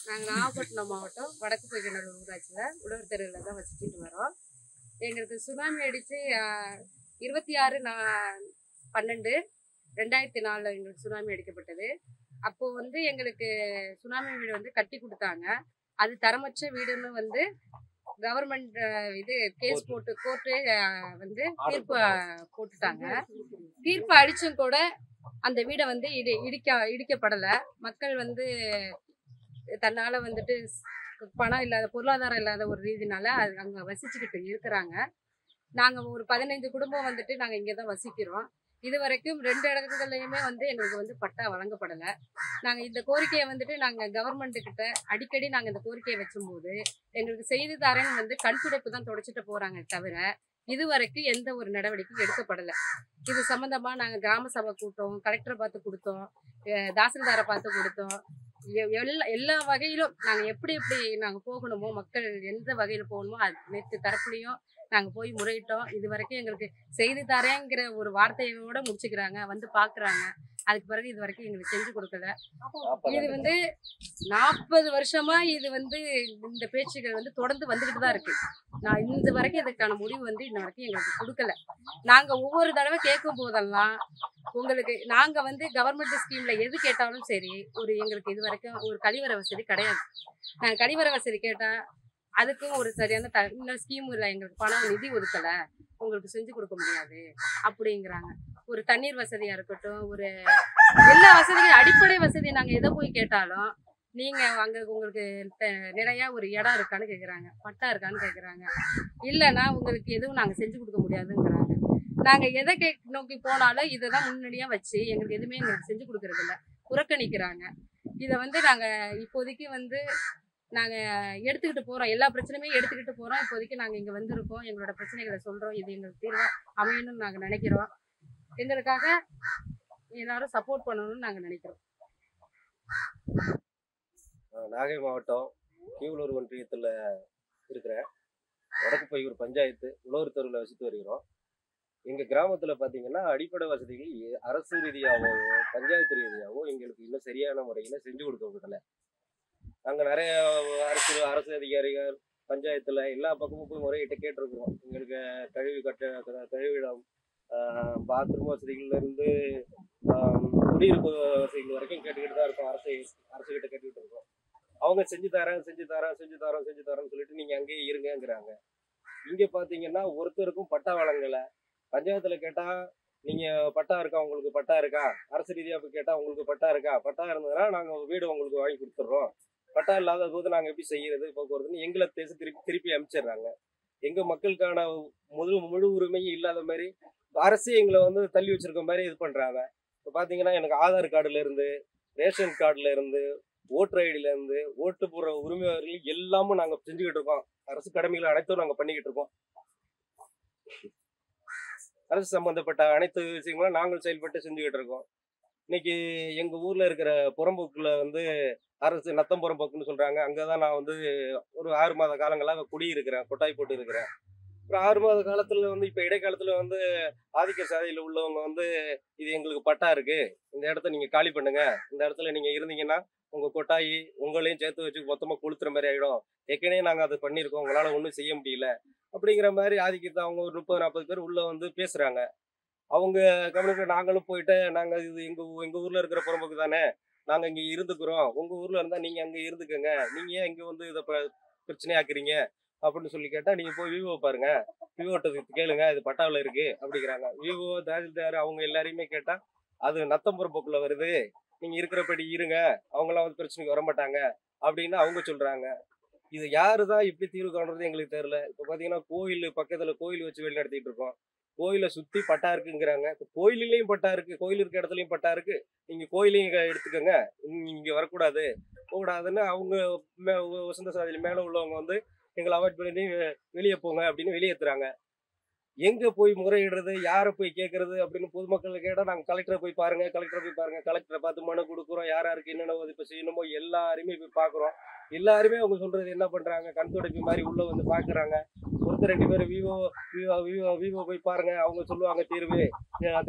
நாங்கள் நாகப்பட்டினம் மாவட்டம் வடக்கு பொய்யனூர் ஊராட்சியில் உழவர் தெருவில் தான் வசிச்சுட்டு வரோம். எங்களுக்கு சுனாமி அடித்து 26/12/2004 எங்களுக்கு சுனாமி அடிக்கப்பட்டது. அப்போது வந்து எங்களுக்கு சுனாமி வீடு வந்து கட்டி கொடுத்தாங்க. அது தரமற்ற வீடுன்னு வந்து கவர்மெண்ட் இது கேஸ் போட்டு கோர்ட்டு வந்து தீர்ப்பு போட்டுட்டாங்க. தீர்ப்பு அடிச்சும் கூட அந்த வீடை வந்து இடிக்கப்படலை. மக்கள் வந்து தன்னால் வந்துட்டு பணம் இல்லாத பொருளாதாரம் இல்லாத ஒரு ரீதினால அது அங்கே வசிச்சுக்கிட்டு இருக்கிறாங்க. நாங்கள் ஒரு 15 குடும்பம் வந்துட்டு நாங்கள் இங்கே தான் வசிக்கிறோம். இது வரைக்கும் 2 இடங்கள்லையுமே வந்து எங்களுக்கு வந்து பட்டா வழங்கப்படலை. நாங்கள் இந்த கோரிக்கையை வந்துட்டு நாங்கள் கவர்மெண்ட்டுக்கிட்ட அடிக்கடி நாங்கள் இந்த கோரிக்கையை வச்சும்போது எங்களுக்கு செய்து தரேன்னு வந்து கண் துடைப்பு தான் தொடச்சிட்டு போகிறாங்க தவிர இது வரைக்கும் எந்த ஒரு நடவடிக்கையும் எடுக்கப்படலை. இது சம்மந்தமாக நாங்கள் கிராம சபை கூட்டம், கலெக்டரை பார்த்து கொடுத்தோம், தாசில்தாரை பார்த்து கொடுத்தோம். எல்லா வகையிலும் நாங்கள் எப்படி நாங்கள் போகணுமோ, மக்கள் எந்த வகையில் போகணுமோ அனைத்து தரப்புலையும் நாங்கள் போய் முறையிட்டோம். இது வரைக்கும் எங்களுக்கு செய்து தரேங்கிற ஒரு வார்த்தையோட முடிச்சுக்கிறாங்க, வந்து பார்க்குறாங்க. அதுக்கு பிறகு இது வரைக்கும் எங்களுக்கு செஞ்சு கொடுக்கல. இது வந்து 40 வருஷமா இது வந்து இந்த பேச்சுகள் வந்து தொடர்ந்து வந்துக்கிட்டு தான் இருக்கு. நான் இந்த வரைக்கும் இதுக்கான முடிவு வந்து இன்ன வரைக்கும் எங்களுக்கு கொடுக்கல. நாங்கள் ஒவ்வொரு தடவை கேட்கும் போதெல்லாம் உங்களுக்கு நாங்கள் வந்து கவர்மெண்ட் ஸ்கீமில் எது கேட்டாலும் சரி, எங்களுக்கு இது வரைக்கும் ஒரு கழிவறை வசதி கிடையாது. நாங்கள் கழிவறை வசதி கேட்டால் அதுக்கும் ஒரு சரியான இன்னும் ஸ்கீம் இல்லை, எங்களுக்கு பணம் நிதி ஒதுக்கலை, உங்களுக்கு செஞ்சு கொடுக்க முடியாது அப்படிங்கிறாங்க. ஒரு தண்ணீர் வசதியாக இருக்கட்டும், ஒரு எல்லா வசதியும் அடிப்படை வசதி நாங்கள் எதை போய் கேட்டாலும் நீங்கள் அங்கே உங்களுக்கு நிறையா ஒரு இடம் இருக்கான்னு கேட்குறாங்க, பட்டா இருக்கான்னு கேட்குறாங்க. இல்லைன்னா உங்களுக்கு எதுவும் நாங்கள் செஞ்சு கொடுக்க முடியாதுங்கிறாங்க. நாங்கள் எதை நோக்கி போனாலும் இதை தான் முன்னாடியாக வச்சு எங்களுக்கு எதுவுமே எங்களுக்கு செஞ்சு கொடுக்குறதில்ல, புறக்கணிக்கிறாங்க. இதை வந்து நாங்கள் இப்போதைக்கு வந்து நாங்கள் எடுத்துக்கிட்டு போகிறோம், எல்லா பிரச்சனையுமே எடுத்துக்கிட்டு போகிறோம். இப்போதைக்கு நாங்கள் இங்கே வந்திருக்கோம், எங்களோட பிரச்சனைகளை சொல்கிறோம். இது எங்களுக்கு தீர்வாக அமையணும்னு நாங்கள் நினைக்கிறோம். எங்களுக்காக எல்லாரும் சப்போர்ட் பண்ணணும்னு நாங்கள் நினைக்கிறோம். நாகை மாவட்டம் கீவளூர் ஒன்றியத்தில் இருக்கிற வடக்கு பொய்யூர் பஞ்சாயத்து உழவர் தெருவில் வசித்து வருகிறோம். எங்கள் கிராமத்தில் பார்த்தீங்கன்னா அடிப்படை வசதிகள் அரசு ரீதியாகவும் பஞ்சாயத்து ரீதியாகவும் எங்களுக்கு இன்னும் சரியான முறையில் செஞ்சு கொடுக்கப்படலை. நாங்கள் நிறைய அரசு அதிகாரிகள் பஞ்சாயத்தில் எல்லா பக்கமும் போய் முறையிட்ட கேட்டிருக்கிறோம். எங்களுக்கு கழிவிடம், பாத்ரூம் வசதிகள்லேருந்து குடியிருப்பு வசதிகள் வரைக்கும் கேட்டுக்கிட்டு தான் இருக்கோம். அரசுகிட்ட கேட்டுக்கிட்டு இருக்கோம். அவங்க செஞ்சு தரேன்னு சொல்லிட்டு நீங்கள் அங்கேயே இருங்கிறாங்க. இங்கே பார்த்தீங்கன்னா ஒருத்தருக்கும் பட்டா வழங்கலை. பஞ்சாயத்தில் கேட்டால் நீங்கள் பட்டா இருக்கா, உங்களுக்கு பட்டா இருக்கா, அரசு ரீதியாக போய் கேட்டால் உங்களுக்கு பட்டா இருக்கா, பட்டா இருந்ததுன்னா நாங்கள் வீடு உங்களுக்கு வாங்கி கொடுத்துட்றோம், பட்டா இல்லாத போது நாங்கள் எப்படி செய்கிறது போக்குவரத்துன்னு எங்களை திருப்பி அனுப்பிச்சிடுறாங்க. எங்கள் மக்களுக்கான முழு உரிமையும் இல்லாத மாதிரி அரசே எங்களை வந்து தள்ளி வச்சிருக்க மாதிரி இது பண்ணுறாங்க. இப்போ பார்த்தீங்கன்னா எனக்கு ஆதார் கார்டுலேருந்து, ரேஷன் கார்டுலேருந்து, ஓட்டர் ஐடியிலேருந்து, ஓட்டு போடுற உரிமை எல்லாமும் நாங்கள் செஞ்சுக்கிட்டு இருக்கோம். அரசு கடமைகளை அனைத்தும் நாங்கள் பண்ணிக்கிட்டு இருக்கோம். அரசு சம்பந்தப்பட்ட அனைத்து விஷயங்களும் நாங்கள் செயல்பட்டு செஞ்சுக்கிட்டு இருக்கோம். இன்னைக்கு எங்கள் ஊரில் இருக்கிற புறம்போக்கில் வந்து அரசு நத்தம் புறம்போக்குன்னு சொல்கிறாங்க. அங்கே தான் நான் வந்து ஒரு 6 மாத காலங்களாக குடியிருக்கிறேன், கொட்டாய் போட்டு இருக்கிறேன். ஒரு 6 மாத காலத்தில் வந்து இப்போ இடைக்காலத்தில் வந்து ஆதிக்க சாதியில் உள்ளவங்க வந்து இது எங்களுக்கு பட்டா இருக்குது, இந்த இடத்த நீங்கள் காலி பண்ணுங்க, இந்த இடத்துல நீங்கள் இருந்தீங்கன்னா உங்கள் கொட்டாயி உங்களையும் சேர்த்து வச்சு மொத்தமாக கொளுத்துற மாதிரி ஆகிடும், ஏற்கனவே நாங்கள் அதை பண்ணியிருக்கோம், உங்களால் ஒன்றும் செய்ய முடியல அப்படிங்கிற மாதிரி ஆதிக்கத்தை அவங்க ஒரு 30-40 பேர் உள்ளே வந்து பேசுகிறாங்க. அவங்க கவனிக்க நாங்களும் போயிட்டு நாங்கள் இது எங்கள் ஊரில் இருக்கிற புறம்போக்கு தானே, நாங்கள் இங்கே இருந்துக்கிறோம், உங்கள் ஊரில் இருந்தால் நீங்கள் அங்கே இருந்துக்கோங்க, நீங்கள் ஏன் இங்கே வந்து இதை பிரச்சனையாக்குறீங்க அப்படின்னு சொல்லி கேட்டால் நீங்கள் போய் விவோ பாருங்க, விவோட்ட கேளுங்க, இது பட்டாவில் இருக்குது அப்படிங்கிறாங்க. விவோ, தாசில்தார் அவங்க எல்லாரையுமே கேட்டால் அது நத்தம் புறம்போக்கில் வருது, நீங்கள் இருக்கிறபடி இருங்க, அவங்களாம் வந்து பிரச்சனைக்கு வரமாட்டாங்க அப்படின்னு அவங்க சொல்கிறாங்க. இது யாரு தான் இப்படி தீர்வு காணுறது எங்களுக்கு தெரியல. இப்போ பார்த்தீங்கன்னா கோயில் பக்கத்தில் கோயில் வச்சு வெளி நடத்திட்டு இருக்கோம். கோயிலை சுற்றி பட்டா இருக்குங்கிறாங்க. இப்போ கோயிலையும் பட்டா இருக்குது, கோயில் இருக்க இடத்துலையும் பட்டா இருக்குது, நீங்கள் கோயிலையும் எடுத்துக்கோங்க, இங்கே வரக்கூடாது போகக்கூடாதுன்னு அவங்க வசந்த சாதியில் மேலே உள்ளவங்க வந்து எங்களை அவாய்ட் பண்ணி வெளியே போங்க அப்படின்னு வெளியேற்றுறாங்க. எங்கே போய் முறையிடுறது, யாரை போய் கேட்கறது அப்படின்னு பொதுமக்கள் கேட்டால் நாங்கள் கலெக்டரை போய் பாருங்கள், கலெக்டரை பார்த்து மனு கொடுக்குறோம், யாருக்கு என்னென்ன உதவி செய்யணுமோ எல்லாருமே போய் பார்க்குறோம். எல்லாருமே அவங்க சொல்கிறது என்ன பண்ணுறாங்க, கண் துடைப்பு மாதிரி உள்ளே வந்து பார்க்குறாங்க. ஒருத்தர் 2 பேர் விவோ போய் பாருங்கள், அவங்க சொல்லுவாங்க தீர்வு,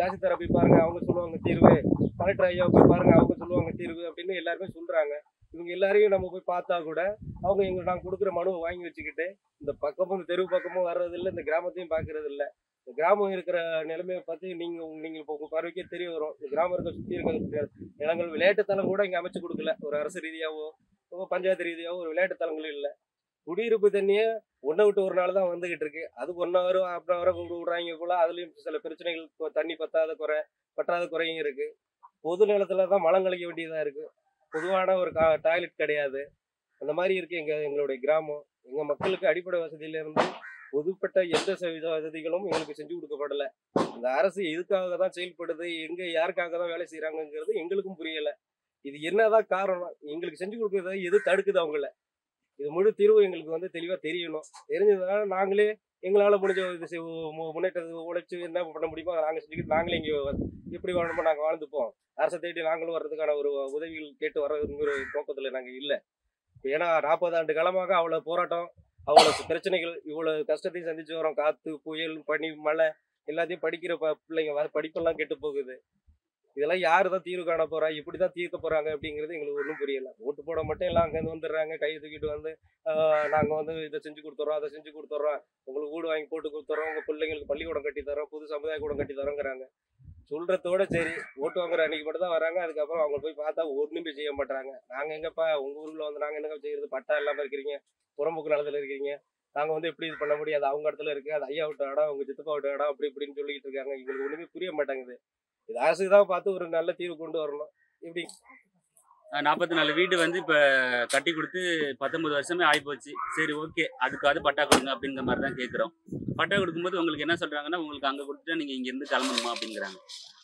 தாசில்தாரை போய் பாருங்கள், அவங்க சொல்லுவாங்க தீர்வு, கலெக்டர் ஐயா போய் பாருங்கள், அவங்க சொல்லுவாங்க தீர்வு அப்படின்னு எல்லாருமே சொல்கிறாங்க. இவங்க எல்லாரையும் நம்ம போய் பார்த்தா கூட அவங்க நாங்கள் கொடுக்குற மனுவை வாங்கி வச்சுக்கிட்டு இந்த பக்கமும் இந்த தெரு பக்கமும் வர்றதில்லை, இந்த கிராமத்தையும் பார்க்கறது இல்லை. இந்த கிராமம் இருக்கிற நிலைமையை பார்த்து நீங்கள் இப்போ உங்கள் பார்வைக்கே தெரிய வரும். இந்த கிராமம் இருக்க சுற்றி இருக்க நிலங்கள் விளையாட்டுத்தலம் கூட இங்கே அமைச்சு கொடுக்கல. ஒரு அரசு ரீதியாகவோ பஞ்சாயத்து ரீதியாகவோ ஒரு விளையாட்டுத்தலங்களும் இல்லை. குடியிருப்பு தண்ணியே ஒன்றை விட்டு ஒரு நாள் தான் வந்துகிட்டு இருக்கு. அது 1 hour 1/2 hour விடுறாங்க போல. அதுலயும் சில பிரச்சனைகள், தண்ணி பற்றாத குறையும் இருக்கு. பொது நிலத்துல தான் மலம் கழிக்க வேண்டியதா இருக்கு. பொதுவான ஒரு டாய்லெட் கிடையாது. அந்த மாதிரி இருக்கு எங்களுடைய கிராமம். எங்க மக்களுக்கு அடிப்படை வசதியில இருந்து பொதுப்பட்ட எந்த வசதிகளும் எங்களுக்கு செஞ்சு கொடுக்கப்படல. இந்த அரசு எதுக்காக தான் செயல்படுது, யாருக்காக தான் வேலை செய்யறாங்கிறது எங்களுக்கும் புரியல. இது என்னதான் காரணம், எங்களுக்கு செஞ்சு கொடுக்கறத எது தடுக்குது அவங்கள? இது முழு தீர்வு எங்களுக்கு தெளிவா தெரியணும். தெரிஞ்சதுனால நாங்களே எங்களால் முடிஞ்ச முன்னேற்றத்தை உழைச்சி என்ன பண்ண முடியுமோ அதை நாங்கள் செஞ்சுக்கிட்டு நாங்களே இங்கே எப்படி வாழணுமோ நாங்கள் வாழ்ந்துப்போம். அரசை தேடி நாங்களும் வர்றதுக்கான ஒரு உதவிகள் கேட்டு வர்றதுங்கிற நோக்கத்தில் நாங்கள் இல்லை. ஏன்னா 40 ஆண்டு காலமாக அவ்வளோ போராட்டம், அவ்வளோ பிரச்சனைகள், இவ்வளோ கஷ்டத்தையும் சந்திச்சு வரோம். காற்று, புயல், பனி, மழை எல்லாத்தையும் படிக்கிற பிள்ளைங்க படிப்பெல்லாம் கெட்டு போகுது. இதெல்லாம் யாரு தான் தீர்வு காண போறா, இப்படிதான் தீர்க்க போறாங்க அப்படிங்கிறது எங்களுக்கு ஒன்றும் புரியல. ஓட்டு போட மட்டும் எல்லாம் அங்கேருந்து வந்துடுறாங்க, கையை தூக்கிட்டு நாங்க இதை செஞ்சு கொடுத்துறோம், அதை செஞ்சு கொடுத்துறோம், உங்களுக்கு வீடு வாங்கி போட்டு கொடுத்துறோம், உங்க பிள்ளைங்களுக்கு பள்ளிக்கூடம் கட்டி தரோம், புது சமுதாய கூடம் கட்டி தரோங்கிறாங்க. சொல்றதோட சரி, ஓட்டு வாங்குற அன்னைக்கு மட்டும் தான் வராங்க. அதுக்கப்புறம் அவங்க போய் பார்த்தா ஒன்றுமே செய்ய மாட்டாங்க. நாங்க எங்கப்பா உங்க ஊர்ல நாங்க என்னங்க செய்யறது, பட்டா இல்லாம இருக்கிறீங்க, புறம்போக்கு நிலத்துல இருக்கிறீங்க, நாங்க எப்படி இது பண்ண முடியாது, அவங்க இடத்துல இருக்கு, அது ஐயா விட்ட இடம், உங்க சித்தப்பா விட்ட இடம், அப்படி இப்படின்னு சொல்லிட்டு இருக்காங்க. எங்களுக்கு ஒண்ணுமே புரிய மாட்டாங்குது. இது அரசுக்கு தான் பார்த்து ஒரு நல்ல தீர்வு கொண்டு வரணும். எப்படி 44 வீடு இப்போ கட்டி கொடுத்து 19 வருஷமே ஆகிப்போச்சு. சரி, ஓகே, அதுக்காவது பட்டா கொடுங்க அப்படிங்கிற மாதிரி தான் கேட்குறோம். பட்டா கொடுக்கும்போது உங்களுக்கு என்ன சொல்கிறாங்கன்னா, உங்களுக்கு அங்கே கொடுத்துட்டா நீங்கள் இங்கேருந்து கிளம்பணுமா அப்படிங்கிறாங்க.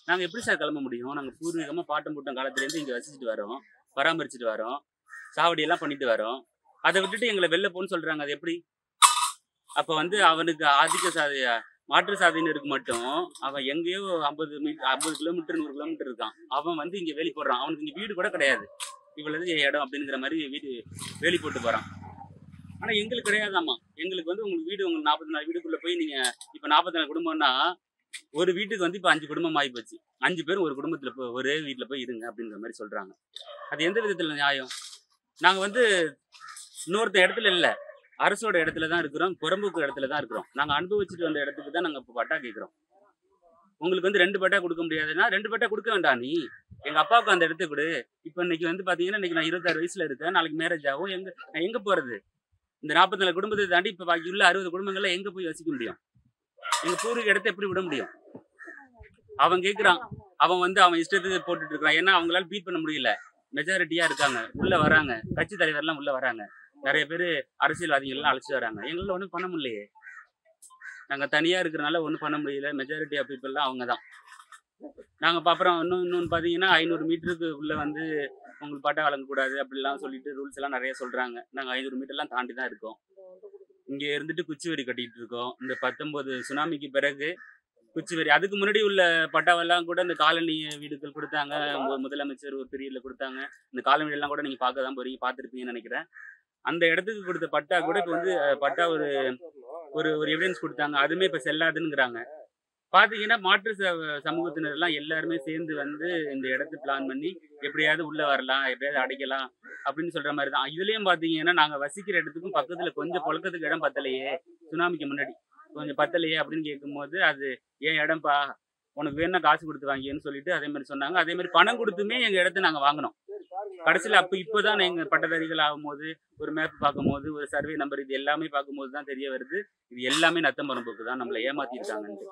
நாங்கள் எப்படி சார் கிளம்ப முடியும்? நாங்கள் பூர்வீகமாக பாட்டம் பூட்டம் காலத்துலேருந்து இங்கே வசிச்சுட்டு வரோம், பராமரிச்சுட்டு வரோம், சாவடியெல்லாம் பண்ணிட்டு வரோம். அதை விட்டுட்டு எங்களை வெளில போன்னு சொல்கிறாங்க. அது எப்படி? அப்போ அவனுக்கு ஆதிக்க மாற்று சாதியினருக்கு மட்டும் அவன் எங்கேயோ 50 கிலோமீட்டர் 100 கிலோமீட்டர் இருக்கான். அவன் இங்கே வேலி போடுறான். அவனுக்கு இங்கே வீடு கூட கிடையாது. இவ்வளவு இடம் அப்படிங்கிற மாதிரி வேலி போட்டு போறான். ஆனா எங்களுக்கு கிடையாதாமா. எங்களுக்கு உங்களுக்கு வீடு, உங்களுக்கு 44 வீடுக்குள்ள போய் நீங்க இப்ப 44 குடும்பம்னா ஒரு வீட்டுக்கு இப்ப 5 குடும்பம் ஆகி போச்சு. 5 பேர் ஒரு குடும்பத்துல போய் ஒரே வீட்டுல போய் இருங்க அப்படிங்கிற மாதிரி சொல்றாங்க. அது எந்த விதத்துல நியாயம்? நாங்க இன்னொருத்த இடத்துல இல்ல, அரசோட இடத்துல தான் இருக்கிறோம், புறம்போக்கு இடத்துல தான் இருக்கிறோம். நாங்க அனுபவிச்சுட்டு வந்த இடத்துக்கு தான் நாங்க இப்ப பட்டா கேட்கிறோம். உங்களுக்கு 2 பட்டா கொடுக்க முடியாதுன்னா 2 பட்டா கொடுக்க வேண்டாம். நீ எங்க அப்பாவுக்கு அந்த இடத்த கொடு. இப்ப இன்னைக்கு பாத்தீங்கன்னா, இன்னைக்கு நான் 26 வயசுல இருக்கேன், நாளைக்கு மேரேஜ் ஆகும். நான் எங்க போறது? இந்த 44 குடும்பத்தை தாண்டி இப்ப பாக்கி உள்ள 60 குடும்பங்கள்ல எங்க போய் வசிக்க முடியும்? எங்க பூர்வீக இடத்த எப்படி விட முடியும்? அவன் கேட்கிறான். அவன் அவன் இஷ்டத்துக்கு போட்டுட்டு இருக்கான். ஏன்னா அவங்களால பீட் பண்ண முடியல. மெஜாரிட்டியா இருக்காங்க, உள்ள வராங்க, கட்சி தலைவர்லாம் உள்ள வராங்க, நிறைய பேர் அரசியல்வாதிகள் எல்லாம் அழைச்சிட்டு வராங்க. எங்களால ஒன்றும் பண்ண முடியலையே. நாங்க தனியா இருக்கிறனால ஒன்றும் பண்ண முடியல. மெஜாரிட்டி ஆஃப் பீப்புள்லாம் அவங்க தான். நாங்க அப்புறம் இன்னொன்று பார்த்தீங்கன்னா 500 மீட்டருக்கு உள்ள உங்களுக்கு பட்டா வழங்கக்கூடாது அப்படிலாம் சொல்லிட்டு ரூல்ஸ் எல்லாம் நிறைய சொல்றாங்க. நாங்க 500 மீட்டர்லாம் தாண்டி தான் இருக்கோம். இங்க இருந்துட்டு குச்சி வரி கட்டிட்டு இருக்கோம். இந்த 19 சுனாமிக்கு பிறகு குச்சி வரி, அதுக்கு முன்னாடி உள்ள பட்டாவெல்லாம் கூட இந்த காலனி வீடுகள் கொடுத்தாங்க. முதலமைச்சர் ஒரு பீரியட்ல கொடுத்தாங்க. இந்த காலனி எல்லாம் கூட நீங்க பார்க்க தான் போறீங்க, பார்த்துருப்பீங்கன்னு நினைக்கிறேன். அந்த இடத்துக்கு கொடுத்த பட்டா கூட இப்ப பட்டா ஒரு ஒரு எவிடன்ஸ் கொடுத்தாங்க. அதுவுமே இப்ப செல்லாதுங்கிறாங்க. பாத்தீங்கன்னா மாற்று சமூகத்தினர் எல்லாம் எல்லாருமே சேர்ந்து இந்த இடத்த பிளான் பண்ணி எப்படியாவது உள்ள வரலாம், எப்படியாவது அடைக்கலாம் அப்படின்னு சொல்ற மாதிரி தான். இதுலயும் பாத்தீங்கன்னா நாங்க வசிக்கிற இடத்துக்கும் பக்கத்துல கொஞ்சம் புழக்கத்துக்கு இடம் பத்தலையே, சுனாமிக்கு முன்னாடி கொஞ்சம் பத்தலையே அப்படின்னு கேட்கும்போது, அது ஏன் இடம்பா, உனக்கு வேணும்னா காசு கொடுத்து வாங்கின்னு சொல்லிட்டு அதே மாதிரி சொன்னாங்க. அதே மாதிரி பணம் கொடுத்துமே எங்க இடத்த நாங்க வாங்கினோம். கடைசியில் இப்போதான் எங்க பட்டதாரிகள் ஆகும்போது ஒரு மேப் பார்க்கும்போது, ஒரு சர்வே நம்பர், இது எல்லாமே பார்க்கும்போது தான் தெரிய வருது, இது எல்லாமே நத்தம்பரம்புக்கு தான் நம்மளை ஏமாத்திருக்காங்கன்ட்டு.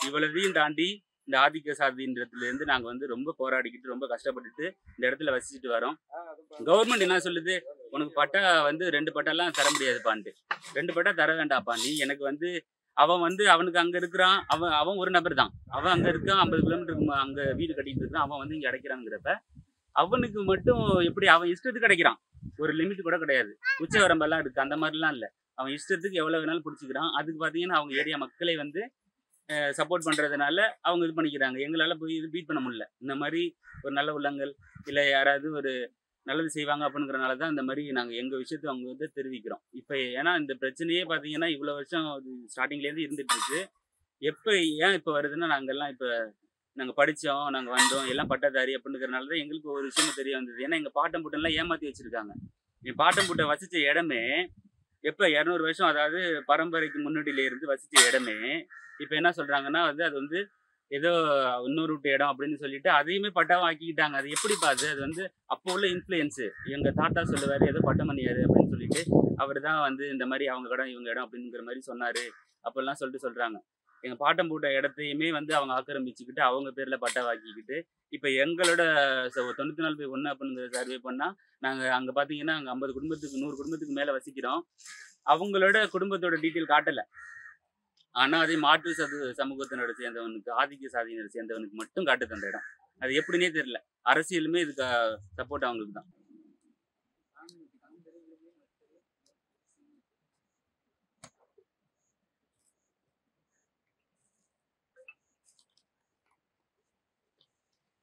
இவ்வளவையும் தாண்டி இந்த ஆதிக்க சாதின்றதுல இருந்து நாங்க ரொம்ப போராடிக்கிட்டு ரொம்ப கஷ்டப்பட்டுட்டு இந்த இடத்துல வசிச்சுட்டு வரோம். கவர்மெண்ட் என்ன சொல்லுது, உனக்கு பட்டா 2 பட்டாலாம் தர முடியாதுப்பான்ட்டு. 2 பட்டா தர வேண்டாப்பா, நீ எனக்கு அவன் அவனுக்கு அங்க இருக்கிறான், அவன் ஒரு நபர் தான், அவன் அங்க இருக்கான், 50 கிலோமீட்டருக்கு அங்க வீடு கட்டிட்டு இருக்கான், அவன் இங்க அடைக்கிறாங்கிறப்ப அவனுக்கு மட்டும் எப்படி அவன் இஷ்டத்துக்கு கிடைக்கிறான். ஒரு லிமிட் கூட கிடையாது, உச்சவரம்பெல்லாம் இருக்கு, அந்த மாதிரிலாம் இல்லை. அவன் இஷ்டத்துக்கு எவ்வளவு வேணாலும் பிடிச்சிக்கிறான். அதுக்கு பாத்தீங்கன்னா அவங்க ஏரியா மக்களை சப்போர்ட் பண்றதுனால அவங்க இது பண்ணிக்கிறாங்க. எங்களால போய் இது பீட் பண்ண முடியல. இந்த மாதிரி ஒரு நல்ல உள்ளங்கள் இல்லை யாராவது ஒரு நல்லது செய்வாங்க அப்படிங்கிறனால தான் இந்த மாதிரி நாங்கள் எங்க விஷயத்தை அவங்க தெரிவிக்கிறோம். இப்போ ஏன்னா இந்த பிரச்சனையே பார்த்தீங்கன்னா இவ்வளோ வருஷம் ஸ்டார்டிங்லேருந்து இருந்துட்டு இருக்கு. எப்போ ஏன் இப்போ வருதுன்னா, நாங்கள்லாம் இப்போ நாங்கள் படித்தோம், நாங்கள் வந்தோம், எல்லாம் பட்டதாரி அப்படிங்கிறனால தான் எங்களுக்கு ஒரு விஷயமும் தெரிய வந்தது. ஏன்னா எங்கள் பாட்டம் பூட்டெல்லாம் ஏமாற்றி வச்சுருக்காங்க. என் பாட்டம் பூட்டை வசித்த இடமே எப்போ 200 வருஷம், அதாவது பரம்பரைக்கு முன்னாடியில இருந்து வசித்த இடமே இப்போ என்ன சொல்கிறாங்கன்னா வந்து அது வந்து ஏதோ இன்னொரு விட்டு இடம் அப்படின்னு சொல்லிட்டு அதையுமே பட்டாவும் ஆக்கிக்கிட்டாங்க. அது எப்படி பார்த்து அது வந்து அப்போ உள்ள இன்ஃப்ளூயன்ஸு. எங்கள் தாத்தா சொல்லுவார் ஏதோ பட்டமணியார் அப்படின்னு சொல்லிட்டு அவர் தான் வந்து இந்த மாதிரி அவங்க இடம் இவங்க இடம் அப்படிங்கிற மாதிரி சொன்னார் அப்படிலாம் சொல்லிட்டு சொல்கிறாங்க. எங்கள் பாட்டம் பூட்ட இடத்தையுமே வந்து அவங்க ஆக்கிரமிச்சுக்கிட்டு அவங்க பேரில் பட்டா வாக்கிக்கிட்டு இப்போ எங்களோட 94/1 அப்படிங்கிற சர்வே பண்ணால் நாங்கள் அங்கே பார்த்தீங்கன்னா அங்கே 50 குடும்பத்துக்கு 100 குடும்பத்துக்கு மேலே வசிக்கிறோம். அவங்களோட குடும்பத்தோட டீட்டெயில் காட்டலை. ஆனால் அதே மாற்று சமூகத்தினோட சேர்ந்தவனுக்கு, ஆதிக்க சாதியினரை சேர்ந்தவனுக்கு மட்டும் காட்டுது அந்த இடம். அது எப்படின்னே தெரியல. அரசியலுமே இதுக்கு சப்போர்ட் அவங்களுக்கு தான்.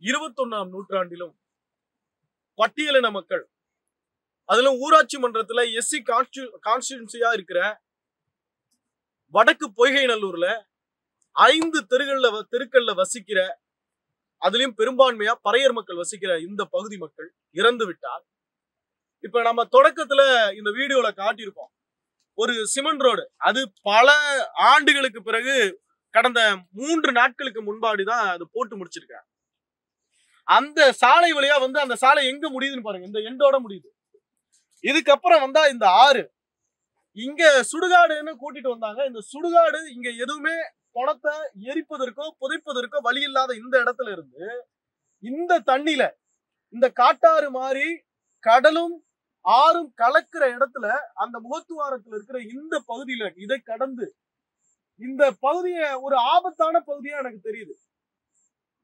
இருபத்தொன்னாம் நூற்றாண்டிலும் பட்டியலின மக்கள், அதிலும் ஊராட்சி மன்றத்துல எஸ்சி கான்ஸ்டிடியூன்சியா இருக்கிற வடக்கு பொய்கை நல்லூர்ல 5 தெருக்கள்ல வசிக்கிற, அதுலயும் பெரும்பான்மையா பறையர் மக்கள் வசிக்கிற இந்த பகுதி மக்கள் இறந்து விட்டால், இப்ப நம்ம தொடக்கத்துல இந்த வீடியோல காட்டியிருப்போம் ஒரு சிமெண்ட் ரோடு. அது பல ஆண்டுகளுக்கு பிறகு கடந்த 3 நாட்களுக்கு முன்பாடிதான் அது போட்டு முடிச்சிருக்காங்க. அந்த சாலை வழியா வந்து அந்த சாலை எங்க முடியுதுன்னு பாருங்க, இந்த எண்டோட முடியுது. இதுக்கப்புறம் வந்தா இந்த ஆறு, இங்க சுடுகாடுன்னு கூட்டிட்டு வந்தாங்க. இந்த சுடுகாடு இங்க எதுவுமே பணத்தை எரிப்பதற்கோ புதைப்பதற்கோ வழி இல்லாத இந்த இடத்துல இருந்து இந்த தண்ணியில இந்த காட்டாறு மாதிரி கடலும் ஆறும் கலக்கிற இடத்துல அந்த முகத்துவாரத்துல இருக்கிற இந்த பகுதியில இதை கடந்து இந்த பகுதியை ஒரு ஆபத்தான பகுதியா எனக்கு தெரியுது.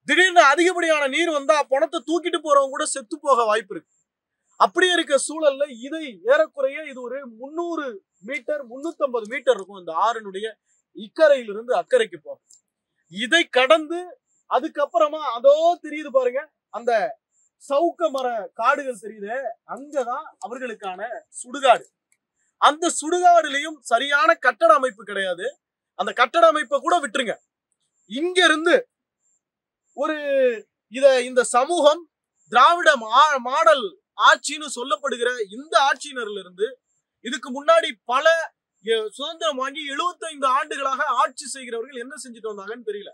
திடீர்னு அதிகப்படியான நீர் வந்தா பணத்தை தூக்கிட்டு போறவங்க கூட செத்து போக வாய்ப்பு இருக்கு. அப்படியே இருக்க சூழல்ல இதை ஏறக்குறைய இது ஒரு 300 மீட்டர் 350 மீட்டர் இருக்கும் இந்த ஆறுனுடைய இக்கரையிலிருந்து அக்கறைக்கு போகும். இதை கடந்து அதுக்கப்புறமா அதோ தெரியுது பாருங்க, அந்த சவுக்க மர காடுகள் தெரியுது, அங்கதான் அவர்களுக்கான சுடுகாடு. அந்த சுடுகாடுலயும் சரியான கட்டட அமைப்பு கிடையாது. அந்த கட்டட அமைப்பை கூட விட்டுருங்க. இங்க இருந்து ஒரு இந்த சமூகம் திராவிட மாடல் ஆட்சின்னு சொல்லப்படுகிற இந்த ஆட்சியினர்ல இருந்து இதுக்கு முன்னாடி பல சுதந்திரம் வாங்கி 75 ஆண்டுகளாக ஆட்சி செய்கிறவர்கள் என்ன செஞ்சுட்டு வந்தாங்கன்னு தெரியல.